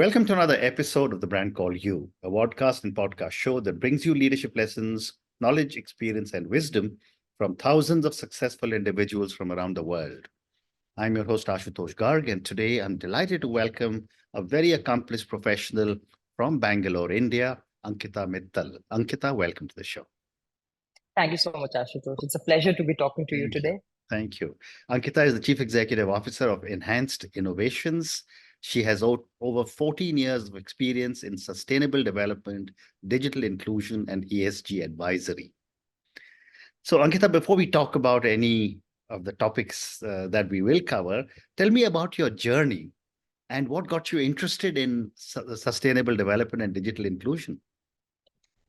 Welcome to another episode of The Brand Called You, a podcast and podcast show that brings you leadership lessons, knowledge, experience, and wisdom from thousands of successful individuals from around the world. I'm your host, Ashutosh Garg, and today I'm delighted to welcome a very accomplished professional from Bangalore, India, Ankita Mittal. Ankita, welcome to the show. Thank you so much, Ashutosh. It's a pleasure to be talking to you today. Thank you. Ankita is the Chief Executive Officer of Enhanced Innovations. She has over 14 years of experience in sustainable development, digital inclusion, and ESG advisory. So, Ankita, before we talk about any of the topics that we will cover, tell me about your journey and what got you interested in sustainable development and digital inclusion.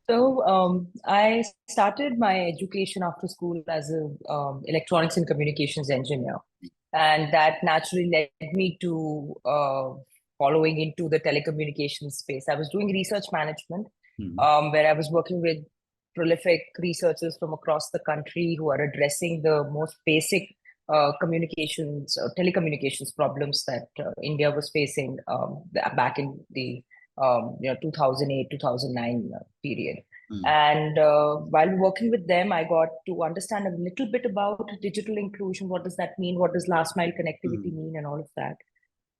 So I started my education after school as an electronics and communications engineer. And that naturally led me to following into the telecommunications space. I was doing research management, where I was working with prolific researchers from across the country who are addressing the most basic communications, telecommunications problems that India was facing back in the 2008, 2009 period. And while working with them, I got to understand a little bit about digital inclusion. What does that mean? What does last mile connectivity mean, and all of that?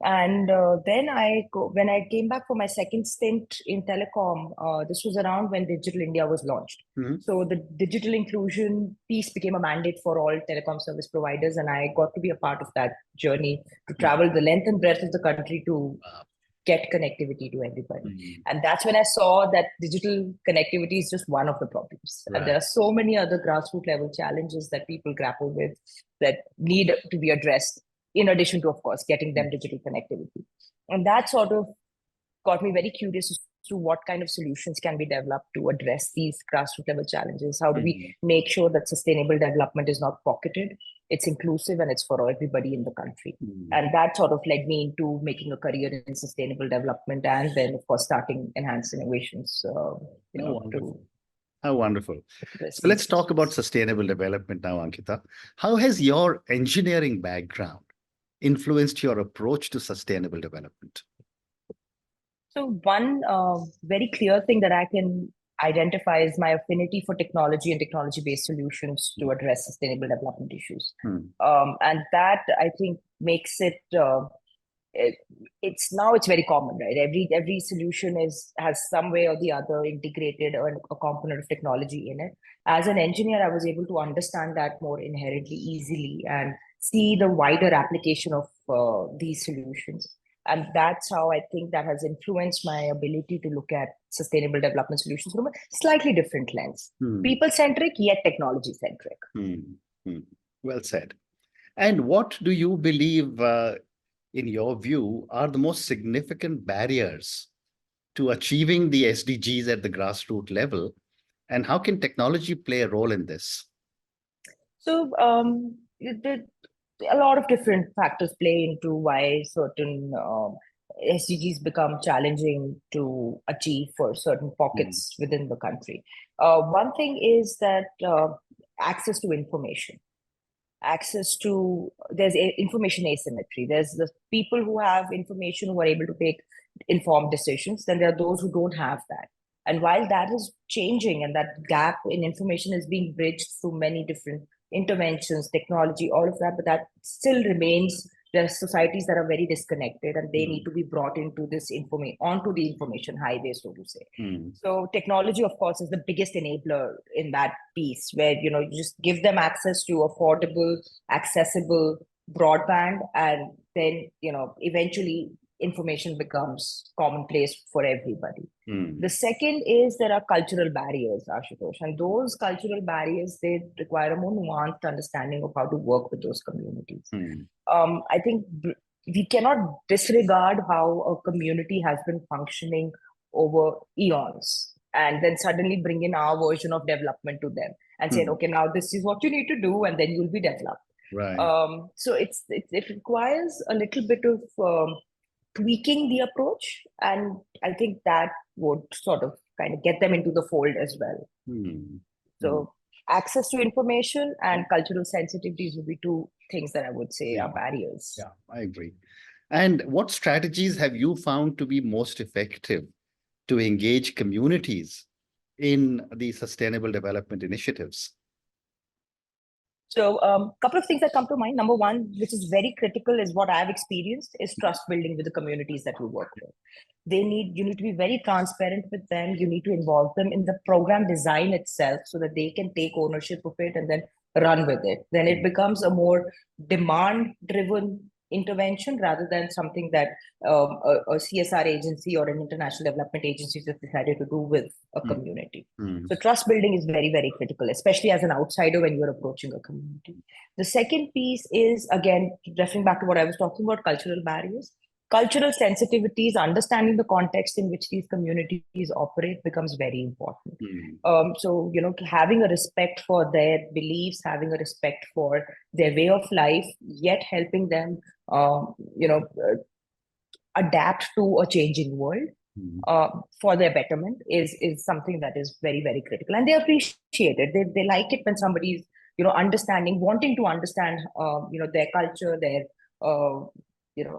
And then when I came back for my second stint in telecom, this was around when Digital India was launched. So the digital inclusion piece became a mandate for all telecom service providers, and I got to be a part of that journey to travel the length and breadth of the country to get connectivity to everybody. And that's when I saw that digital connectivity is just one of the problems. And there are so many other grassroots level challenges that people grapple with that need to be addressed, in addition to, of course, getting them digital connectivity. And that sort of got me very curious as to what kind of solutions can be developed to address these grassroots level challenges. How do we make sure that sustainable development is not pocketed, it's inclusive, and it's for everybody in the country? And that sort of led me into making a career in sustainable development, and then, of course, starting Enhanced Innovations. How wonderful. So let's talk about sustainable development now, Ankita. How has your engineering background influenced your approach to sustainable development? So one very clear thing that I can identify is my affinity for technology and technology-based solutions to address sustainable development issues. And that, I think, makes it, it's very common, right? Every solution has some way or the other integrated or a component of technology in it. As an engineer, I was able to understand that more inherently easily and see the wider application of these solutions. And that's how I think that has influenced my ability to look at sustainable development solutions from a slightly different lens. People-centric, yet technology-centric. Well said. And what do you believe, in your view, are the most significant barriers to achieving the SDGs at the grassroots level? And how can technology play a role in this? So a lot of different factors play into why certain SDGs become challenging to achieve for certain pockets within the country. One thing is that access to information. There's information asymmetry. There's the people who have information who are able to make informed decisions. Then there are those who don't have that. And while that is changing and that gap in information is being bridged through many different interventions, technology, all of that, but that still remains. There are societies that are very disconnected, and they need to be brought into this onto the information highway, so to say. So technology, of course, is the biggest enabler in that piece, where you just give them access to affordable, accessible broadband, and then eventually information becomes commonplace for everybody. The second is there are cultural barriers, Ashutosh, and those cultural barriers, they require a more nuanced understanding of how to work with those communities. I think we cannot disregard how a community has been functioning over eons and then suddenly bring in our version of development to them and say, okay, now this is what you need to do, and then you'll be developed. Right. So it requires a little bit of tweaking the approach, and I think that would sort of kind of get them into the fold as well. So access to information and cultural sensitivities would be two things that I would say are barriers. Yeah, I agree. And what strategies have you found to be most effective to engage communities in the sustainable development initiatives? So a couple of things that come to mind. Number one, which is very critical, is what I've experienced, is trust building with the communities that we work with. You need to be very transparent with them. You need to involve them in the program design itself so that they can take ownership of it and then run with it. Then it becomes a more demand driven intervention rather than something that a CSR agency or an international development agency just decided to do with a community. So trust building is very, very critical, especially as an outsider when you're approaching a community. The second piece is, again, referring back to what I was talking about, cultural barriers. Cultural sensitivities, understanding the context in which these communities operate becomes very important. So, having a respect for their beliefs, having a respect for their way of life, yet helping them, adapt to a changing world for their betterment is something that is very, very critical. And they appreciate it. They like it when somebody's, understanding, wanting to understand, their culture, their,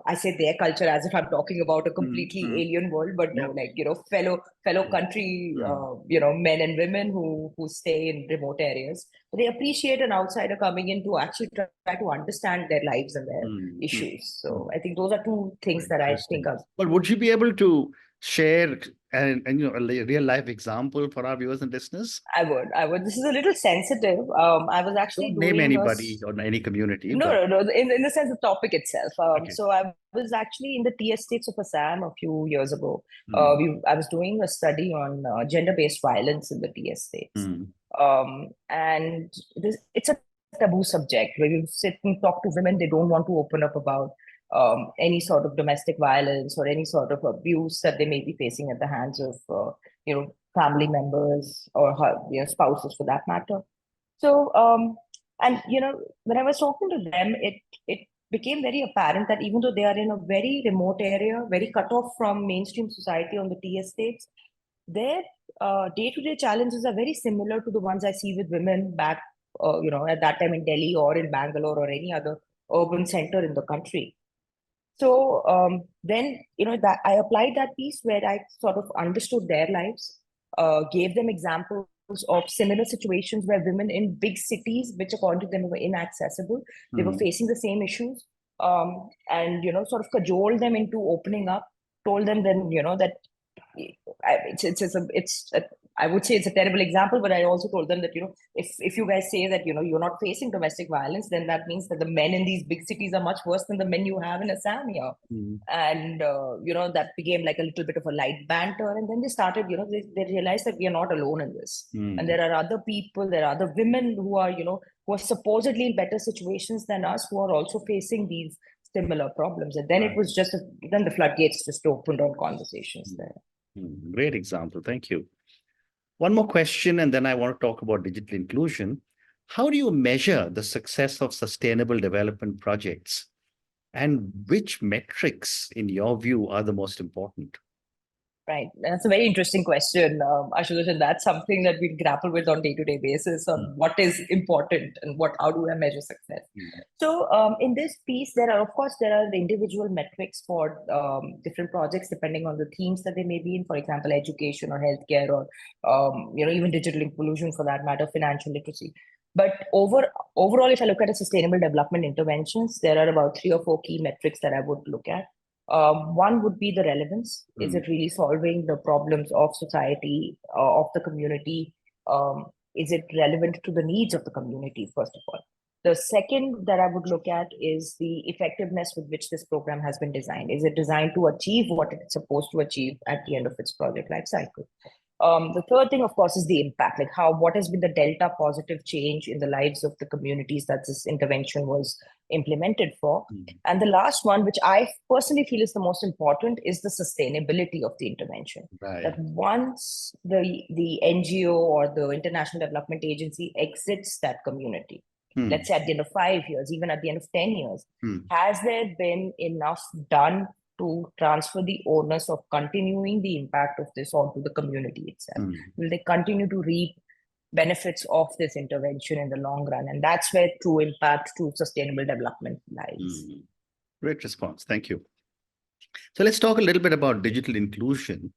I say their culture as if I'm talking about a completely alien world, but no, like, fellow country, men and women who stay in remote areas. They appreciate an outsider coming in to actually try to understand their lives and their issues. So I think those are two things that I think of. But would you be able to share a real life example for our viewers and listeners? I would. This is a little sensitive. I was actually Don't name anybody or any community. No. In the sense, the topic itself. So I was actually in the tea estates of Assam a few years ago. I was doing a study on gender-based violence in the tea estates. And it's a taboo subject where you sit and talk to women. They don't want to open up about any sort of domestic violence or any sort of abuse that they may be facing at the hands of, family members or spouses for that matter. So, and when I was talking to them, it became very apparent that even though they are in a very remote area, very cut off from mainstream society on the tea estates, their day-to-day challenges are very similar to the ones I see with women back, at that time in Delhi or in Bangalore or any other urban center in the country. So then, that I applied that piece where I sort of understood their lives, gave them examples of similar situations where women in big cities, which according to them were inaccessible, they were facing the same issues, and sort of cajoled them into opening up, told them then that I would say it's a terrible example, but I also told them that if you guys say that you're not facing domestic violence, then that means that the men in these big cities are much worse than the men you have in Assam here. And that became like a little bit of a light banter, and then they started they realized that we are not alone in this, and there are other people, there are other women who are who are supposedly in better situations than us, who are also facing these similar problems. And then it was just then the floodgates just opened on conversations there. Great example. Thank you. One more question, and then I want to talk about digital inclusion. How do you measure the success of sustainable development projects? And which metrics, in your view, are the most important? Right. That's a very interesting question, Ashutosh, and that's something that we grapple with on day-to-day basis on what is important and how do I measure success. So in this piece, there are the individual metrics for different projects depending on the themes that they may be in, for example, education or healthcare or even digital inclusion for that matter, financial literacy. But overall, if I look at a sustainable development interventions, there are about 3 or 4 key metrics that I would look at. One would be the relevance. Is it really solving the problems of society, of the community? Is it relevant to the needs of the community, first of all? The second that I would look at is the effectiveness with which this program has been designed. Is it designed to achieve what it's supposed to achieve at the end of its project life cycle? The third thing, of course, is the impact, like what has been the delta positive change in the lives of the communities that this intervention was implemented for. And the last one, which I personally feel is the most important, is the sustainability of the intervention. That once the NGO or the International Development Agency exits that community, let's say at the end of 5 years, even at the end of 10 years, has there been enough done to transfer the onus of continuing the impact of this onto the community itself? Will they continue to reap benefits of this intervention in the long run? And that's where true impact, true sustainable development lies. Great response. Thank you. So let's talk a little bit about digital inclusion.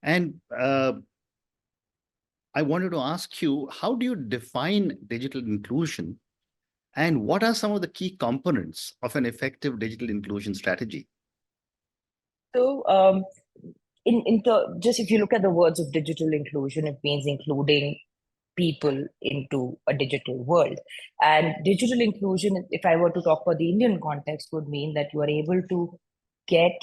And I wanted to ask you, how do you define digital inclusion? And what are some of the key components of an effective digital inclusion strategy? So, just if you look at the words of digital inclusion, it means including people into a digital world. And digital inclusion, if I were to talk about the Indian context, would mean that you are able to get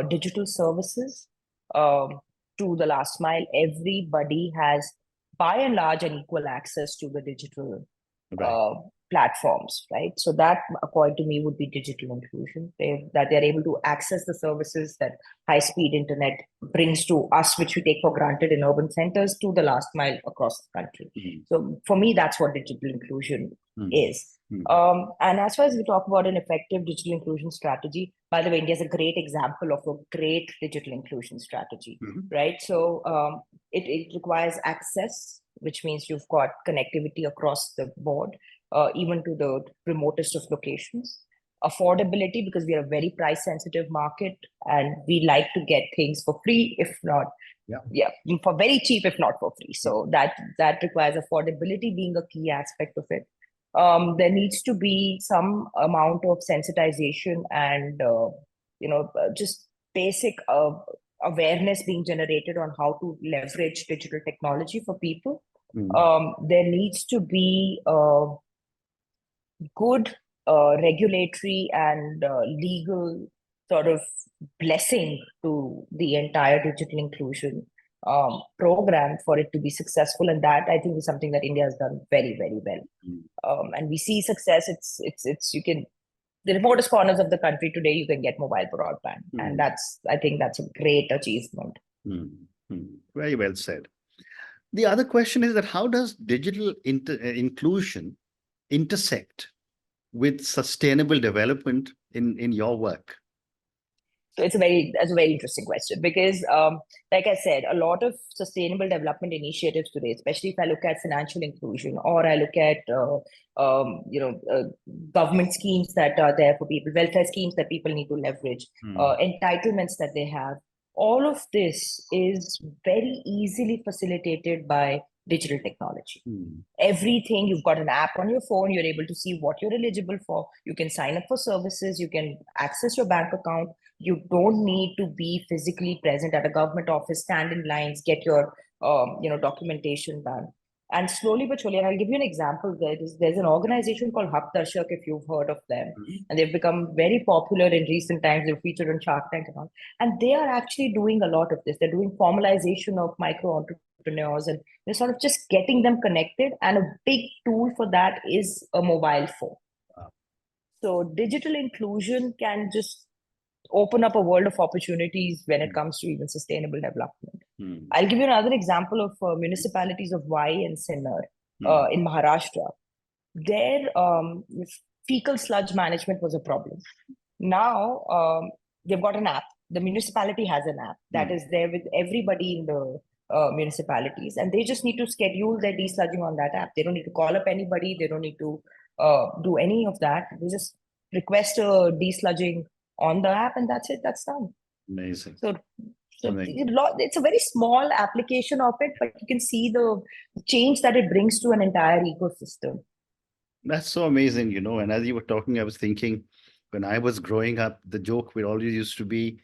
digital services um, to the last mile. Everybody has, by and large, an equal access to the digital Right. uh, platforms, right? So that, according to me, would be digital inclusion. That they're able to access the services that high-speed internet brings to us, which we take for granted in urban centers, to the last mile across the country. Mhm. So for me, that's what digital inclusion Mhm. is. Mhm. And as far as we talk about an effective digital inclusion strategy, by the way, India is a great example of a great digital inclusion strategy, Mhm. right? So it requires access, which means you've got connectivity across the board, even to the remotest of locations. Affordability, because we are a very price sensitive market and we like to get things for free, if not, Yeah. for very cheap, if not for free. So that requires affordability being a key aspect of it. There needs to be some amount of sensitization and just basic awareness being generated on how to leverage digital technology for people. There needs to be good regulatory and legal sort of blessing to the entire digital inclusion program for it to be successful. And that, I think, is something that India has done very, very well. And we see success. It's you can, the remotest corners of the country today, you can get mobile broadband. And I think that's a great achievement. Very well said. The other question is that how does digital inclusion intersect with sustainable development in your work? So that's a very interesting question because, like I said, a lot of sustainable development initiatives today, especially if I look at financial inclusion or I look at, government schemes that are there for people, welfare schemes that people need to leverage, entitlements that they have. All of this is very easily facilitated by digital technology. Everything, you've got an app on your phone, you're able to see what you're eligible for. You can sign up for services, you can access your bank account. You don't need to be physically present at a government office, stand in lines, get your documentation done. And slowly but surely, and I'll give you an example. There's an organization called Haq Darshak, if you've heard of them, and they've become very popular in recent times. They're featured on Shark Tank and all, and they are actually doing a lot of this. They're doing formalization of micro entrepreneurs, and they're sort of just getting them connected. And a big tool for that is a mobile phone. So digital inclusion can just open up a world of opportunities when it comes to even sustainable development. I'll give you another example of municipalities of Y and Sinnar in Maharashtra. Their fecal sludge management was a problem. Now they've got an app. The municipality has an app that is there with everybody in the municipalities, and they just need to schedule their desludging on that app. They don't need to call up anybody. They don't need to do any of that. They just request a desludging on the app, and that's it. That's done. Amazing. So it's a very small application of it, but you can see the change that it brings to an entire ecosystem. That's so amazing, and as you were talking, I was thinking, when I was growing up, the joke we always used to be,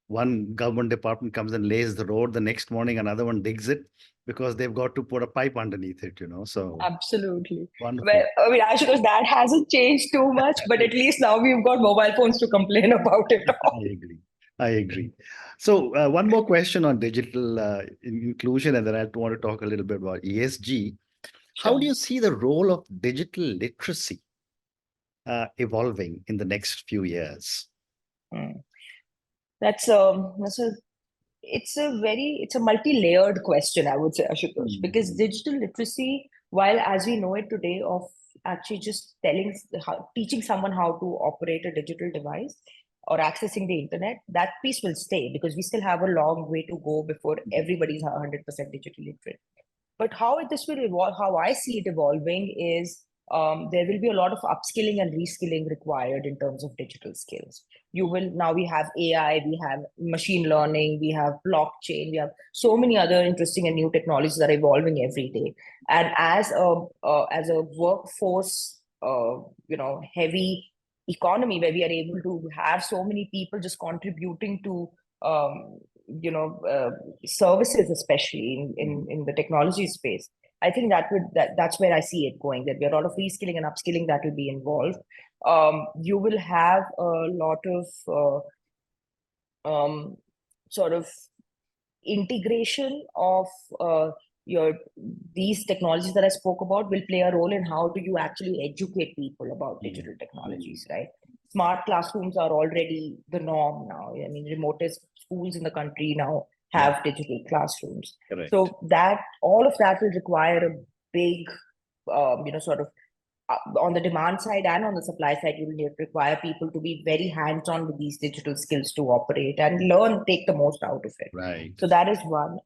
one government department comes and lays the road, the next morning another one digs it because they've got to put a pipe underneath it, so. Absolutely. Wonderful. Well, I mean, Ashutosh, that hasn't changed too much, but at least now we've got mobile phones to complain about it all. I agree. So one more question on digital inclusion, and then I want to talk a little bit about ESG. How do you see the role of digital literacy evolving in the next few years? It's a multi-layered question, I would say, Ashutosh, because digital literacy, while as we know it today, of actually just teaching someone how to operate a digital device or accessing the internet, that piece will stay because we still have a long way to go before everybody's 100% digital literate. But how this will evolve, how I see it evolving is there will be a lot of upskilling and reskilling required in terms of digital skills. Now we have AI, we have machine learning, we have blockchain, we have so many other interesting and new technologies that are evolving every day. And as a workforce, heavy economy where we are able to have so many people just contributing to services, especially in the technology space. I think that's where I see it going. There'll be a lot of reskilling and upskilling that will be involved. You will have a lot of sort of integration of these technologies that I spoke about will play a role in how do you actually educate people about digital technologies, right? Smart classrooms are already the norm now. I mean, remotest schools in the country now have digital classrooms. Correct. So all of that will require a big, sort of on the demand side and on the supply side, you will require people to be very hands-on with these digital skills to operate and learn, take the most out of it. Right. So that is one.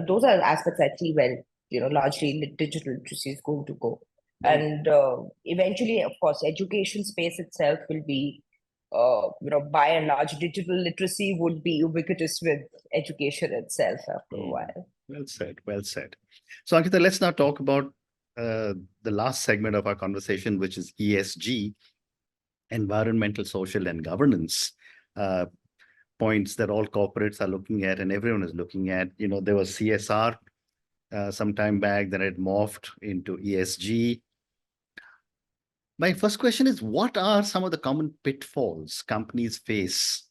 Those are aspects I see where, largely digital literacy is going to go. And eventually, of course, education space itself will be, by and large, digital literacy would be ubiquitous with education itself after a while. Well said. Well said. So, Ankita, let's now talk about the last segment of our conversation, which is ESG, environmental, social, and governance points that all corporates are looking at and everyone is looking at. There was CSR some time back, then it morphed into ESG. My first question is, what are some of the common pitfalls companies face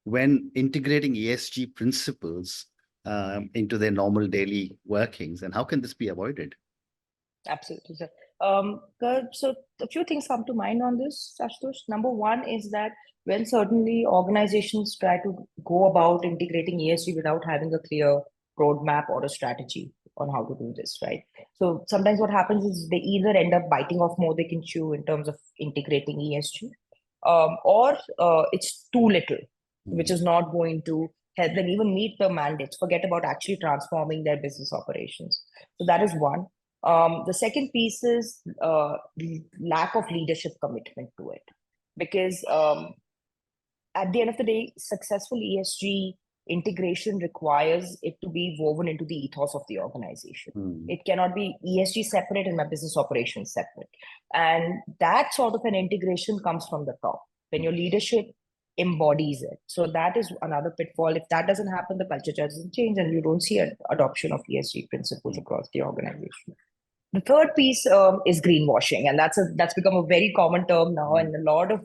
when integrating ESG principles into their normal daily workings, and how can this be avoided? Absolutely, sir. So a few things come to mind on this, Ashutosh. Number one is that when certainly organizations try to go about integrating ESG without having a clear roadmap or a strategy on how to do this, right? So sometimes what happens is they either end up biting off more they can chew in terms of integrating ESG, or it's too little, which is not going to help them even meet the mandates, forget about actually transforming their business operations. So that is one. The second piece is lack of leadership commitment to it, because at the end of the day, successful ESG integration requires it to be woven into the ethos of the organization. It cannot be ESG separate and my business operations separate. And that sort of an integration comes from the top when your leadership embodies it. So that is another pitfall. If that doesn't happen, the culture doesn't change and you don't see an adoption of ESG principles across the organization. The third piece is greenwashing, and that's become a very common term now, and a lot of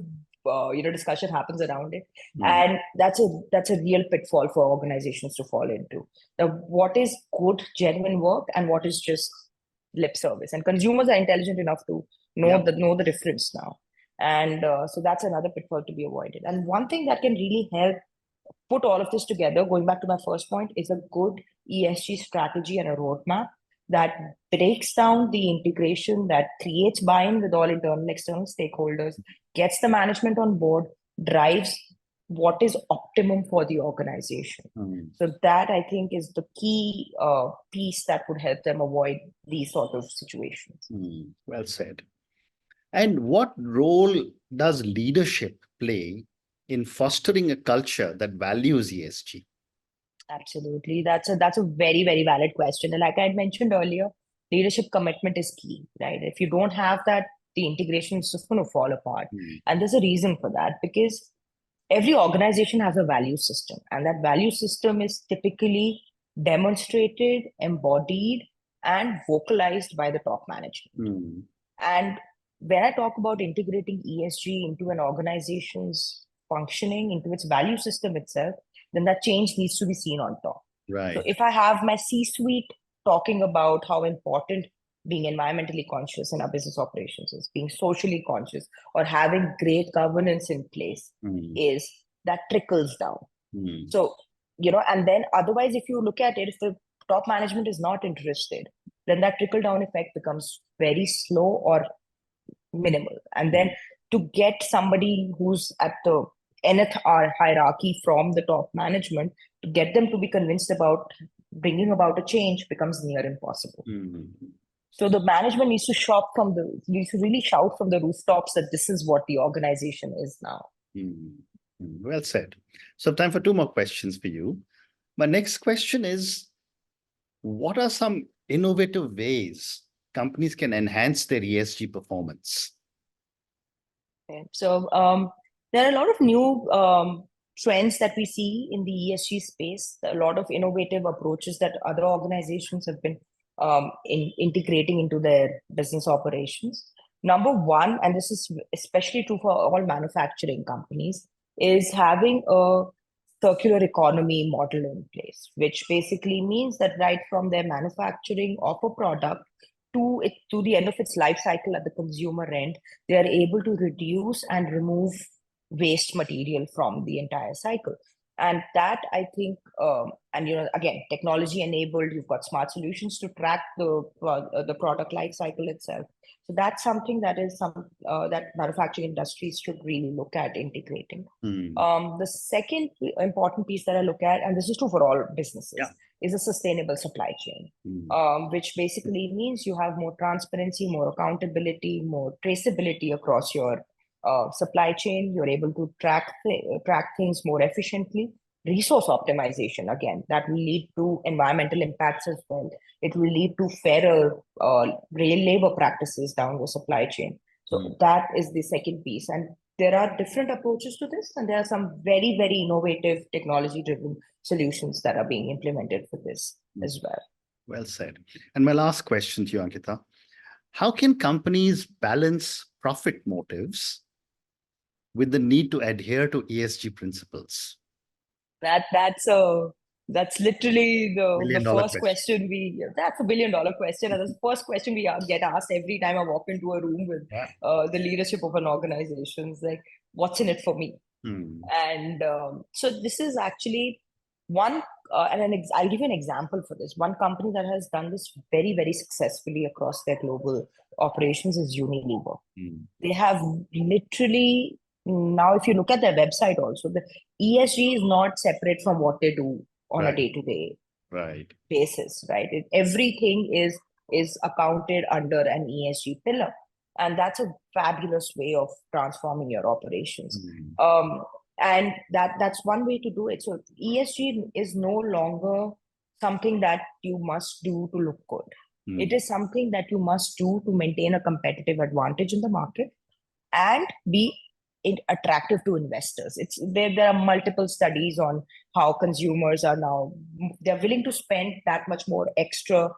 discussion happens around it, and that's a real pitfall for organizations to fall into. What is good, genuine work, and what is just lip service? And consumers are intelligent enough to know the difference now, and so that's another pitfall to be avoided. And one thing that can really help put all of this together, going back to my first point, is a good ESG strategy and a roadmap that breaks down the integration, that creates buy-in with all internal and external stakeholders, gets the management on board, drives what is optimum for the organization. So that, I think, is the key piece that would help them avoid these sort of situations. Well said. And what role does leadership play in fostering a culture that values ESG? Absolutely. That's a very, very valid question. And like I had mentioned earlier, leadership commitment is key, right? If you don't have that, the integration is just going to fall apart. And there's a reason for that, because every organization has a value system, and that value system is typically demonstrated, embodied, and vocalized by the top management. And when I talk about integrating ESG into an organization's functioning, into its value system itself, then that change needs to be seen on top. Right. So if I have my C-suite talking about how important being environmentally conscious in our business operations is, being socially conscious, or having great governance in place, is that trickles down. So, and then otherwise, if you look at it, if the top management is not interested, then that trickle down effect becomes very slow or minimal. And then to get somebody who's at the nth hierarchy from the top management, to get them to be convinced about bringing about a change becomes near impossible. So the management needs to really shout from the rooftops that this is what the organization is now. Well said. So time for two more questions for you. My next question is, what are some innovative ways companies can enhance their ESG performance? Okay. So there are a lot of new trends that we see in the ESG space, a lot of innovative approaches that other organizations have been integrating into their business operations. Number one, and this is especially true for all manufacturing companies, is having a circular economy model in place, which basically means that right from their manufacturing of a product to the end of its life cycle at the consumer end, they are able to reduce and remove waste material from the entire cycle. And that, I think, and again, technology enabled, you've got smart solutions to track the product life cycle itself. So that's something that is that manufacturing industries should really look at integrating. The second important piece that I look at, and this is true for all businesses, is a sustainable supply chain, which basically means you have more transparency, more accountability, more traceability across your supply chain. You're able to track things more efficiently. Resource optimization, again, that will lead to environmental impacts as well. It will lead to fairer real labor practices down the supply chain. So that is the second piece. And there are different approaches to this, and there are some very, very innovative technology-driven solutions that are being implemented for this as well. Well said. And my last question to you, Ankita, how can companies balance profit motives with the need to adhere to ESG principles? That's literally the first question that's $1 billion question. And that's the first question we get asked every time I walk into a room with the leadership of an organization. It's like, what's in it for me? And so this is actually one, I'll give you an example for this. One company that has done this very, very successfully across their global operations is Unilever. They have literally, now if you look at their website also, the ESG is not separate from what they do on a day-to-day basis, right? Everything is accounted under an ESG pillar. And that's a fabulous way of transforming your operations. And that's one way to do it. So ESG is no longer something that you must do to look good. It is something that you must do to maintain a competitive advantage in the market and be attractive to investors. There are multiple studies on how consumers are now, they're willing to spend that much more extra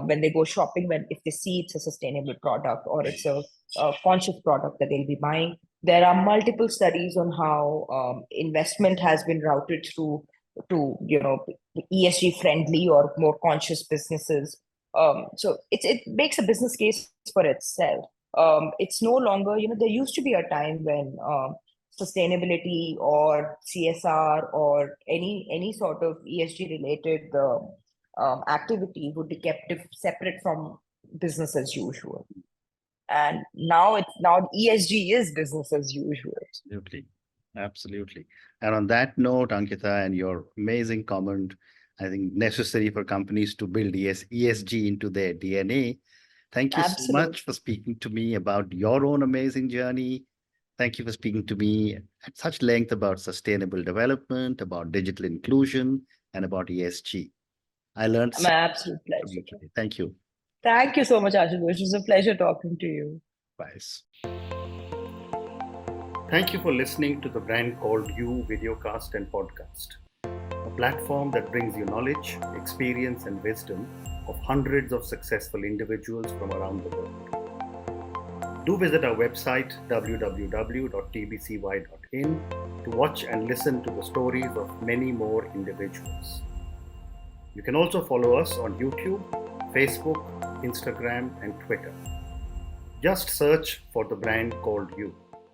when they go shopping, if they see it's a sustainable product or it's a conscious product that they'll be buying. There are multiple studies on how investment has been routed through to ESG friendly or more conscious businesses. So it makes a business case for itself. It's no longer, there used to be a time when sustainability or CSR or any sort of ESG related activity would be kept separate from business as usual. And now ESG is business as usual. Absolutely. And on that note, Ankita, and your amazing comment, I think necessary for companies to build ESG into their DNA. Thank you so much for speaking to me about your own amazing journey. Thank you for speaking to me at such length about sustainable development, about digital inclusion, and about ESG. I learned. My absolute pleasure. Thank you. Thank you so much, Ashutosh. It was a pleasure talking to you. Bye. Thank you for listening to the Brand Called You videocast and podcast, a platform that brings you knowledge, experience, and wisdom of hundreds of successful individuals from around the world. Do visit our website www.tbcy.in to watch and listen to the stories of many more individuals. You can also follow us on YouTube, Facebook, Instagram, and Twitter. Just search for the Brand Called You.